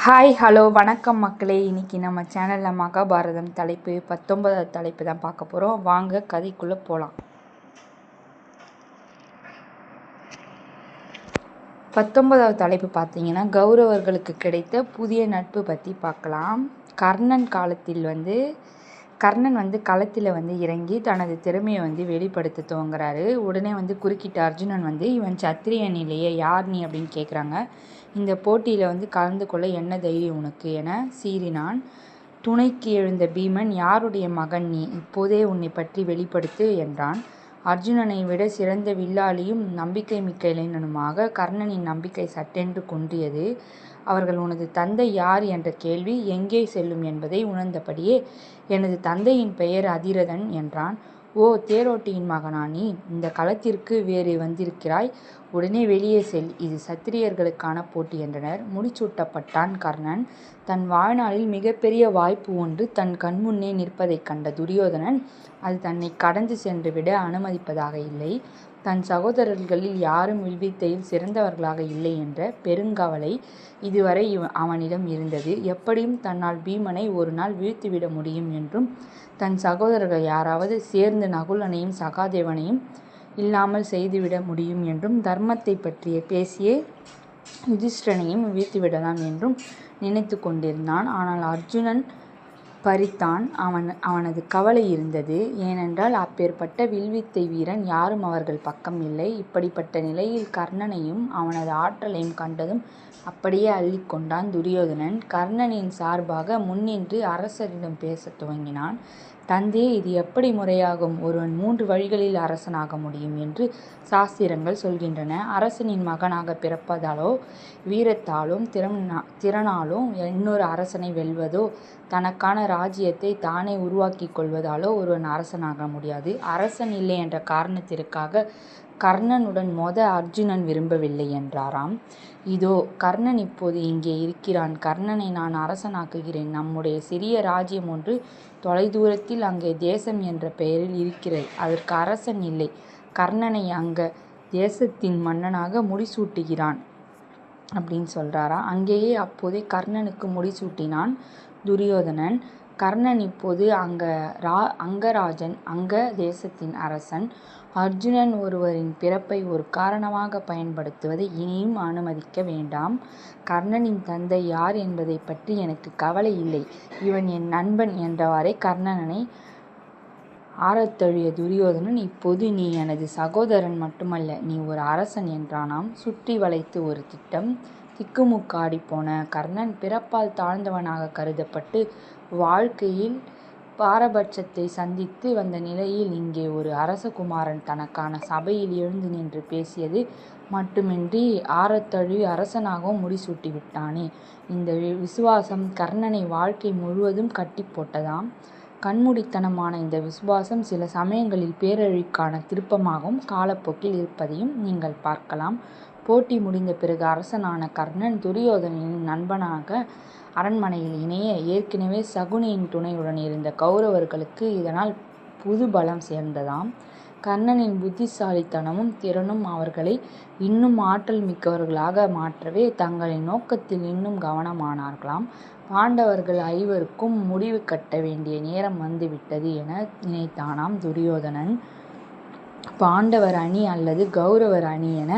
Hi hello வணக்கம் மக்களே. இன்றைக்கி நம்ம சேனலில் மகாபாரதம் தலைப்பு 19வது தலைப்பு தான் பார்க்க போகிறோம். வாங்க கதைக்குள்ளே போகலாம். 19வது தலைப்பு பார்த்தீங்கன்னா கௌரவர்களுக்கு கிடைத்த புதிய நட்பு பற்றி பார்க்கலாம். கர்ணன் களத்தில் இறங்கி தனது திறமையை வெளிப்படுத்த துவங்குறாரு. உடனே குறுக்கிட்ட அர்ஜுனன் இவன் சத்திரியன் இல்லையே, யார் நீ அப்படின்னு கேட்குறாங்க. இந்த போட்டியில் கலந்து கொள்ள என்ன தைரியம் உனக்கு என சீறினான். துணைக்கு எழுந்த பீமன், யாருடைய மகன் நீ, இப்போதே உன்னை பற்றி வெளிப்படுத்து என்றான். அர்ஜுனனை விட சிறந்த வில்லாளியும் நம்பிக்கை மிக்க இளைஞனுமாக கர்ணனின் நம்பிக்கை சட்டென்று குன்றியது. அவர்கள் உனது தந்தை யார் என்ற கேள்வி எங்கே செல்லும் என்பதை உணர்ந்தபடியே, எனது தந்தையின் பெயர் அதிரதன் என்றான். ஓ, தேரோட்டியின் மகனா நீ? இந்த களத்திற்கு வேறு வந்திருக்கிறாய்? உடனே வெளியே செல், இது சத்திரியர்களுக்கான போட்டி என்றனர். முடிசூட்டப்பட்டான் கர்ணன். தன் வாழ்நாளில் மிகப்பெரிய வாய்ப்பு ஒன்று தன் கண்முன்னே நிற்பதைக் கண்ட துரியோதனன் அது தன்னை கடந்து சென்று விட அனுமதிப்பதாக இல்லை. தன் சகோதரர்களில் யாரும் வில்வித்தையில் சிறந்தவர்களாக இல்லை என்ற பெருங்கவலை இதுவரை அவனிடம் இருந்தது. எப்படியும் தன்னால் பீமனை ஒரு நாள் வீழ்த்திவிட முடியும் என்றும், தன் சகோதரர்கள் யாராவது சேர்ந்து நகுலனையும் சகாதேவனையும் இல்லாமல் செய்துவிட முடியும் என்றும், தர்மத்தை பற்றிய பேசியே யுதிஷ்டனையும் வீழ்த்திவிடலாம் என்றும் நினைத்து கொண்டிருந்தான். ஆனால் அர்ஜுனன் பறித்தான். அவனது கவலை இருந்தது. ஏனென்றால் அப்பேற்பட்ட வில்வித்தை வீரன் யாரும் அவர்கள் பக்கம் இல்லை. இப்படிப்பட்ட நிலையில் கர்ணனையும் அவனது ஆற்றலையும் கண்டதும் அப்படியே அள்ளிக்கொண்டான் துரியோதனன். கர்ணனின் சார்பாக முன்னின்று அரசரிடம் பேசத் துவங்கினான். தந்தையே, இது எப்படி முறையாகும்? ஒருவன் 3 வழிகளில் அரசனாக முடியும் என்று சாஸ்திரங்கள் சொல்கின்றன. அரசனின் மகனாக பிறப்பதாலோ, வீரத்தாலும் திறனாலும் இன்னொரு அரசனை வெல்வதோ, தனக்கான ராஜ்யத்தை தானே உருவாக்கி கொள்வதாலோ ஒருவன் அரசனாக முடியாது. அரசன் இல்லை என்ற காரணத்திற்காக கர்ணனுடன் அர்ஜுனன் விரும்பவில்லை என்றாராம். இதோ கர்ணன் இப்போது இங்கே இருக்கிறான். கர்ணனை நான் அரசனாக்குகிறேன். நம்முடைய சிறிய ராஜ்யம் ஒன்று தொலைதூரத்தில் அங்கே தேசம் என்ற பெயரில் இருக்கிறது. அதற்கு அரசன் இல்லை. கர்ணனை அங்க தேசத்தின் மன்னனாக முடிசூட்டுகிறான் அப்படின்னு சொல்கிறாராம். அங்கேயே அப்போதே கர்ணனுக்கு முடிசூட்டினான் துரியோதனன். கர்ணன் இப்போது அங்கராஜன், அங்க தேசத்தின் அரசன். அர்ஜுனன் ஒருவரின் பிறப்பை ஒரு காரணமாக பயன்படுத்துவதை இனியும் அனுமதிக்க வேண்டாம். கர்ணனின் தந்தை யார் என்பதை பற்றி எனக்கு கவலை இல்லை. இவன் என் நண்பன் என்றவாறே கர்ணனை ஆரத்தழுவிய துரியோதனன், இப்போது நீ எனது சகோதரன் மட்டுமல்ல, நீ ஒரு அரசன் என்றானாம். சுற்றி வளைத்து ஒரு திட்டம். திக்குமுக்காடி போன கர்ணன் பிறப்பால் தாழ்ந்தவனாக கருதப்பட்டு வாழ்க்கையில் பாரபட்சத்தை சந்தித்து வந்த நிலையில் இங்கே ஒரு அரசகுமாரன் தனக்கான சபையில் எழுந்து நின்று பேசியது மட்டுமின்றி ஆரத்தழுவி அரசனாகவும் முடிசூட்டி விட்டானே. இந்த விசுவாசம் கர்ணனை வாழ்க்கை முழுவதும் கட்டி போட்டதாம். கண்மூடித்தனமான இந்த விசுவாசம் சில சமயங்களில் பேரழிவுக்கான திருப்பமாகவும் காலப்போக்கில் இருப்பதையும் நீங்கள் பார்க்கலாம். போட்டி முடிந்த பிறகு அரசனான கர்ணன் துரியோதனின் நண்பனாக அரண்மனையில் இணைய ஏற்கனவே சகுனியின் துணையுடன் இருந்த கௌரவர்களுக்கு இதனால் புது பலம் சேர்ந்ததாம். கர்ணனின் புத்திசாலித்தனமும் திறனும் அவர்களை இன்னும் ஆற்றல் மிக்கவர்களாக மாற்றவே தங்களின் நோக்கத்தில் இன்னும் கவனமானார்களாம். பாண்டவர்கள் 5வருக்கும் முடிவு கட்ட வேண்டிய நேரம் வந்துவிட்டது என நினைத்தானாம் துரியோதனன். பாண்டவர் அணி அல்லது கௌரவர் அணி என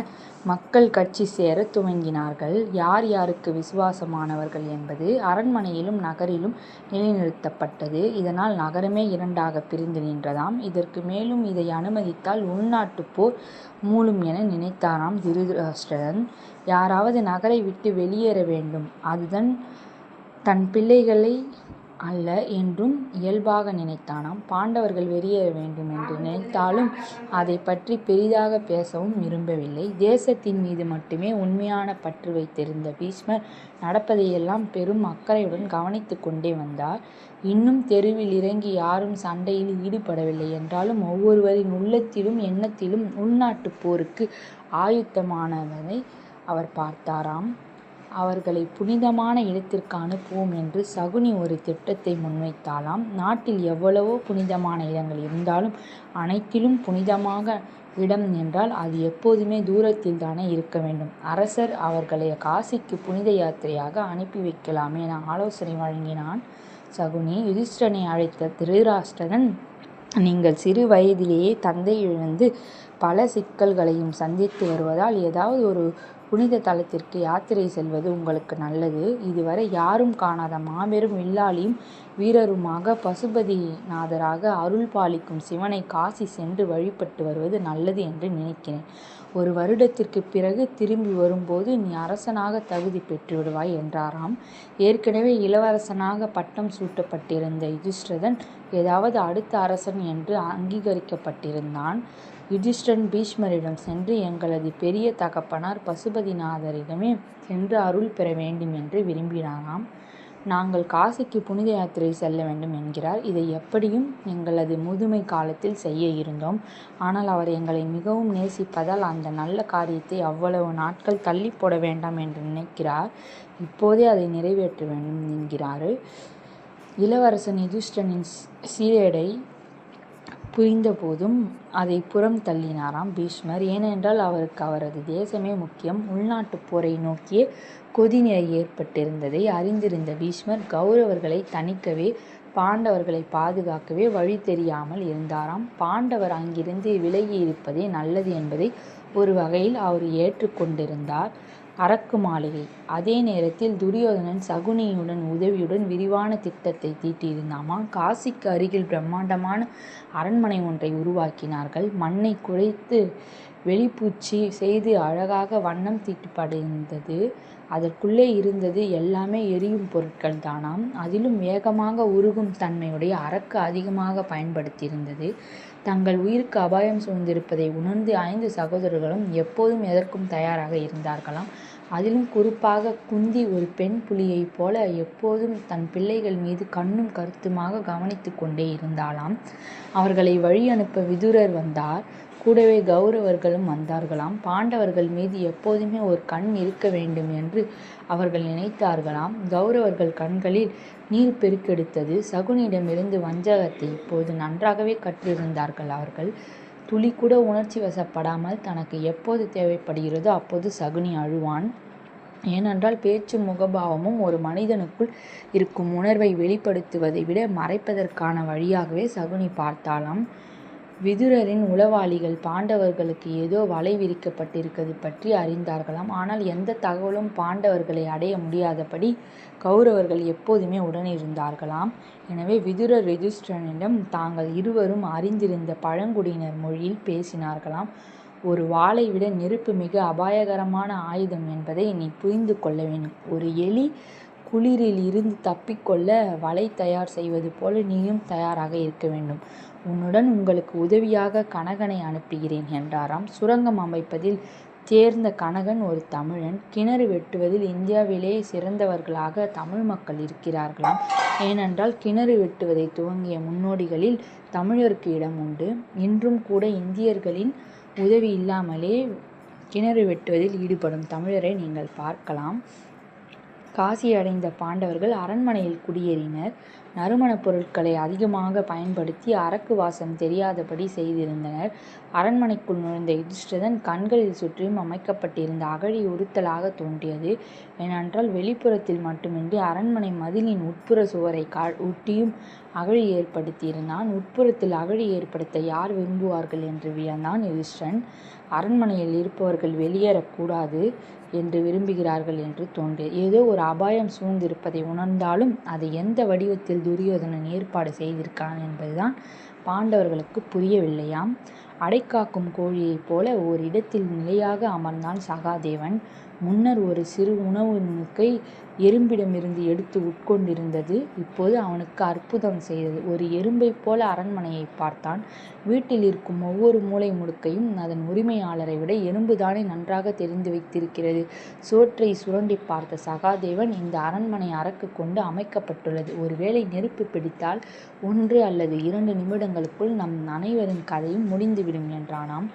மக்கள் கட்சி சேர துவங்கினார்கள். யார் யாருக்கு விசுவாசமானவர்கள் என்பது அரண்மனையிலும் நகரிலும் நிலைநிறுத்தப்பட்டது. இதனால் நகரமே 2ஆக பிரிந்து நின்றதாம். இதற்கு மேலும் இதை அனுமதித்தால் உள்நாட்டு போர் மூளும் என நினைத்தாராம் திருதராஷ்டிரன். யாராவது நகரை விட்டு வெளியேற வேண்டும், அதுதான் தன் பிள்ளைகளை அல்ல என்றும் இயல்பாக நினைத்தானாம். பாண்டவர்கள் வெளியேற வேண்டும் என்று நினைத்தாலும் அதை பற்றி பெரிதாக பேசவும் விரும்பவில்லை. தேசத்தின் மீது மட்டுமே உண்மையான பற்று வைத்திருந்த பீஷ்மர் நடப்பதையெல்லாம் பெரும் அக்கறையுடன் கவனித்து கொண்டே வந்தார். இன்னும் தெருவில் இறங்கி யாரும் சண்டையில் ஈடுபடவில்லை என்றாலும் ஒவ்வொருவரின் உள்ளத்திலும் எண்ணத்திலும் உள்நாட்டு போருக்கு ஆயுத்தமானவனை அவர் பார்த்தாராம். அவர்களை புனிதமான இடத்திற்கு அனுப்புவோம் என்று சகுனி ஒரு திட்டத்தை முன்வைத்தாளாம். நாட்டில் எவ்வளவோ புனிதமான இடங்கள் இருந்தாலும் அனைத்திலும் புனிதமாக இடம் என்றால் அது எப்போதுமே தூரத்தில் தானே இருக்க வேண்டும். அரசர் அவர்களை காசிக்கு புனித யாத்திரையாக அனுப்பி வைக்கலாமே என ஆலோசனை வழங்கினான் சகுனி. யுதிஷ்டனை அழைத்த திருதராஷ்டிரன், நீங்கள் சிறு வயதிலேயே தந்தை இழந்து பல சிக்கல்களையும் சந்தித்து வருவதால் ஏதாவது ஒரு புனித தலத்திற்கு யாத்திரை செல்வது உங்களுக்கு நல்லது. இதுவரை யாரும் காணாத மாபெரும் வில்லாளியும் வீரருமாக பசுபதிநாதராக அருள் பாலிக்கும் சிவனை காசி சென்று வழிபட்டு வருவது நல்லது என்று நினைக்கிறேன். 1 வருடத்திற்கு பிறகு திரும்பி வரும்போது நீ அரசனாக தகுதி பெற்று விடுவாய் என்றாராம். ஏற்கனவே இளவரசனாக பட்டம் சூட்டப்பட்டிருந்த யுதிஷ்டிரன் ஏதாவது அடுத்த அரசன் என்று அங்கீகரிக்கப்பட்டிருந்தான். யுதிஷ்டிரன் பீஷ்மரிடம் சென்று, எங்களது பெரிய தகப்பனார் பசுபதிநாதரிடமே சென்று அருள் பெற வேண்டும் என்று விரும்பினாராம். நாங்கள் காசிக்கு புனித யாத்திரை செல்ல வேண்டும் என்கிறார். இதை எப்படியும் எங்களது முதுமை காலத்தில் செய்ய இருந்தோம். ஆனால் அவர் எங்களை மிகவும் நேசிப்பதால் அந்த நல்ல காரியத்தை அவ்வளவு நாட்கள் தள்ளி போட வேண்டாம் என்று நினைக்கிறார். இப்போதே அதை நிறைவேற்ற வேண்டும் என்கிறார். இளவரசன் யுதிஷ்டிரனின் சீரடை புரிந்த போதும் அதை புறம் தள்ளினாராம் பீஷ்மர். ஏனென்றால் அவருக்கு அவரது தேசமே முக்கியம். உள்நாட்டு போரை நோக்கிய கொதிநிலை ஏற்பட்டிருந்ததை அறிந்திருந்த பீஷ்மர் கௌரவர்களை தணிக்கவே பாண்டவர்களை பாதுகாக்கவே வழி தெரியாமல் இருந்தாராம். பாண்டவர் அங்கிருந்து விலகி இருப்பதே நல்லது என்பதை ஒரு வகையில் அவர் ஏற்றுக்கொண்டிருந்தார். அரக்கு மாளிகை. அதே நேரத்தில் துரியோதனன் சகுனியுடன் உதவியுடன் விரிவான திட்டத்தை தீட்டியிருந்தாமா. காசிக்கு அருகில் பிரம்மாண்டமான அரண்மனை ஒன்றை உருவாக்கினார்கள். மண்ணை குழைத்து வெளிப்பூச்சி செய்து அழகாக வண்ணம் தீட்டப்பட்டிருந்தது. அதற்குள்ளே இருந்தது எல்லாமே எரியும் பொருட்கள் தானாம். அதிலும் வேகமாக உருகும் தன்மையுடைய அரக்கு அதிகமாக பயன்படுத்தியிருந்தது. தங்கள் உயிருக்கு அபாயம் சூழ்ந்திருப்பதை உணர்ந்து 5 சகோதரர்களும் எப்போதும் எதற்கும் தயாராக இருந்தார்களாம். அதிலும் குறிப்பாக குந்தி ஒரு பெண் புலியைப் போல எப்போதும் தன் பிள்ளைகள் மீது கண்ணும் கருத்துமாக கவனித்து கொண்டே இருந்தாளாம். அவர்களை வழி அனுப்ப விதுரர் வந்தார். கூடவே கௌரவர்களும் வந்தார்களாம். பாண்டவர்கள் மீது எப்போதுமே ஒரு கண் இருக்க வேண்டும் என்று அவர்கள் நினைத்தார்களாம். கௌரவர்கள் கண்களில் நீர் பெருக்கெடுத்தது. சகுனியிடமிருந்து வஞ்சகத்தை இப்போது நன்றாகவே கற்றிருந்தார்கள். அவர்கள் துளி கூட உணர்ச்சி வசப்படாமல் தனக்கு எப்போது தேவைப்படுகிறதோ அப்போது சகுனி அழுவான். ஏனென்றால் பேச்சும் முகபாவமும் ஒரு மனிதனுக்குள் இருக்கும் உணர்வை வெளிப்படுத்துவதை விட மறைப்பதற்கான வழியாகவே சகுனி பார்த்தாளாம். விதுரரின் உளவாளிகள் பாண்டவர்களுக்கு ஏதோ வலை விரிக்கப்பட்டிருக்கிறது பற்றி அறிந்தார்களாம். ஆனால் எந்த தகவலும் பாண்டவர்களை அடைய முடியாதபடி கௌரவர்கள் எப்போதுமே உடனிருந்தார்களாம். எனவே விதுரர் யுதிஷ்டிரனிடம் தாங்கள் இருவரும் அறிந்திருந்த பழங்குடியினர் மொழியில் பேசினார்களாம். ஒரு வாளை விட நெருப்பு மிக அபாயகரமான ஆயுதம் என்பதை நீ புரிந்து கொள்ள வேண்டும். ஒரு எலி குளிரில் இருந்து தப்பிக்கொள்ள வலை தயார் செய்வது போல நீயும் தயாராக இருக்க வேண்டும். உன்னுடன் உங்களுக்கு உதவியாக கனகனை அனுப்புகிறேன் என்றாராம். சுரங்கம் அமைப்பதில் தேர்ந்த கனகன் ஒரு தமிழன். கிணறு வெட்டுவதில் இந்தியாவிலே சிறந்தவர்களாக தமிழ் மக்கள் இருக்கிறார்களாம். ஏனென்றால் கிணறு வெட்டுவதை துவங்கிய முன்னோடிகளில் தமிழருக்கு இடம் உண்டு. இன்றும் கூட இந்தியர்களின் உதவி இல்லாமலே கிணறு வெட்டுவதில் ஈடுபடும் தமிழரை நீங்கள் பார்க்கலாம். காசி அடைந்த பாண்டவர்கள் அரண்மனையில் குடியேறினர். நறுமணப் பொருட்களை அதிகமாக பயன்படுத்தி அரக்கு வாசம் தெரியாதபடி செய்திருந்தனர். அரண்மனைக்குள் நுழைந்த யுதிஷ்டிரன் கண்களில் சுற்றியும் அமைக்கப்பட்டிருந்த அகழி உறுத்தலாக தோன்றியது. ஏனென்றால் வெளிப்புறத்தில் மட்டுமின்றி அரண்மனை மதிலின் உட்புற சுவரை ஒட்டியும் அகழி ஏற்படுத்தியிருந்தான். உட்புறத்தில் அகழி ஏற்படுத்த யார் விரும்புவார்கள் என்று வியந்தான் யுதிஷ்டிரன். அரண்மனையில் இருப்பவர்கள் வெளியேறக்கூடாது என்று விரும்புகிறார்கள் என்று தோன்றியது. ஏதோ ஒரு அபாயம் சூழ்ந்திருப்பதை உணர்ந்தாலும் அதை எந்த வடிவத்தில் துரியோதனன் ஏற்பாடு செய்திருக்கான் என்பதுதான் பாண்டவர்களுக்கு புரியவில்லையாம். அடைக்காக்கும் கோழியைப் போல ஓரிடத்தில் நிலையாக அமர்ந்தான் சகாதேவன். முன்னர் ஒரு சிறு உணவு நுணுக்கை எறும்பிடமிருந்து எடுத்து உட்கொண்டிருந்தது இப்போது அவனுக்கு அற்புதம் செய்தது. ஒரு எறும்பைப் போல அரண்மனையை பார்த்தான். வீட்டில் இருக்கும் ஒவ்வொரு மூலை முடுக்கையும் அதன் உரிமையாளரை விட எறும்புதானே நன்றாக தெரிந்து வைத்திருக்கிறது. சோற்றை சுரண்டி பார்த்த சகாதேவன், இந்த அரண்மனை அரக்கு கொண்டு அமைக்கப்பட்டுள்ளது. ஒருவேளை நெருப்பு பிடித்தால் 1 அல்லது 2 நிமிடங்களுக்குள் நம் அனைவரின் கதையும் முடிந்துவிடும் என்றானாம்.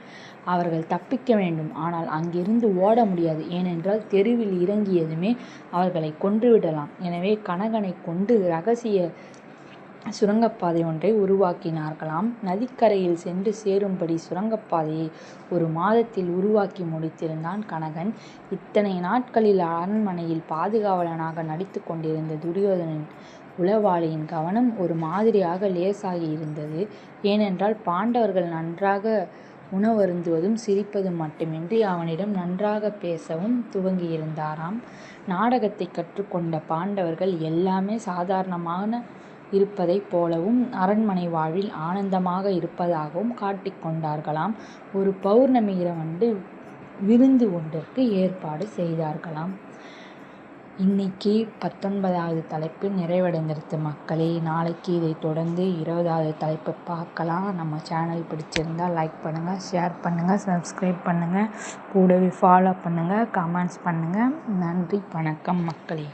அவர்கள் தப்பிக்க வேண்டும். ஆனால் அங்கிருந்து ஓட முடியாது. ஏனென்றால் தெருவில் இறங்கியதுமே அவர்களை கொன்றுவிடலாம். எனவே கனகனை கொண்டு இரகசிய சுரங்கப்பாதை ஒன்றை உருவாக்கினார்களாம். நதிக்கரையில் சென்று சேரும்படி சுரங்கப்பாதையை 1 மாதத்தில் உருவாக்கி முடித்திருந்தான் கனகன். இத்தனை நாட்களில் அரண்மனையில் பாதுகாவலனாக நடித்து கொண்டிருந்த துரியோதனன் உளவாளியின் கவனம் ஒரு மாதிரியாக லேசாகி இருந்தது. ஏனென்றால் பாண்டவர்கள் நன்றாக உணவருந்துவதும் சிரிப்பதும் மட்டுமின்றி அவனிடம் நன்றாக பேசவும் துவங்கியிருந்தாராம். நாடகத்தை கற்றுக்கொண்ட பாண்டவர்கள் எல்லாமே சாதாரணமான இருப்பதைப் போலவும் அரண்மனை வாழ்வில் ஆனந்தமாக இருப்பதாகவும் காட்டிக்கொண்டார்களாம். ஒரு பௌர்ணமி இரவன்று விருந்து ஒன்றிற்கு ஏற்பாடு செய்தார்களாம். இன்னைக்கு 19வது தலைப்பு நிறைவடைந்திருது மக்களே. நாளைக்கு இதை தொடர்ந்து 20வது தலைப்பு பார்க்கலாம். நம்ம சேனல் பிடிச்சிருந்தால் லைக் பண்ணுங்கள், ஷேர் பண்ணுங்கள், சப்ஸ்கிரைப் பண்ணுங்கள், கூடவே ஃபாலோ பண்ணுங்கள், கமெண்ட்ஸ் பண்ணுங்கள். நன்றி, வணக்கம் மக்களே.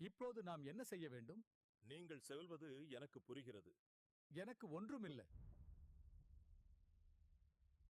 இப்போது நாம் என்ன செய்ய வேண்டும்? நீங்கள் சொல்வது எனக்கு புரிகிறது. எனக்கு ஒன்றுமில்லை.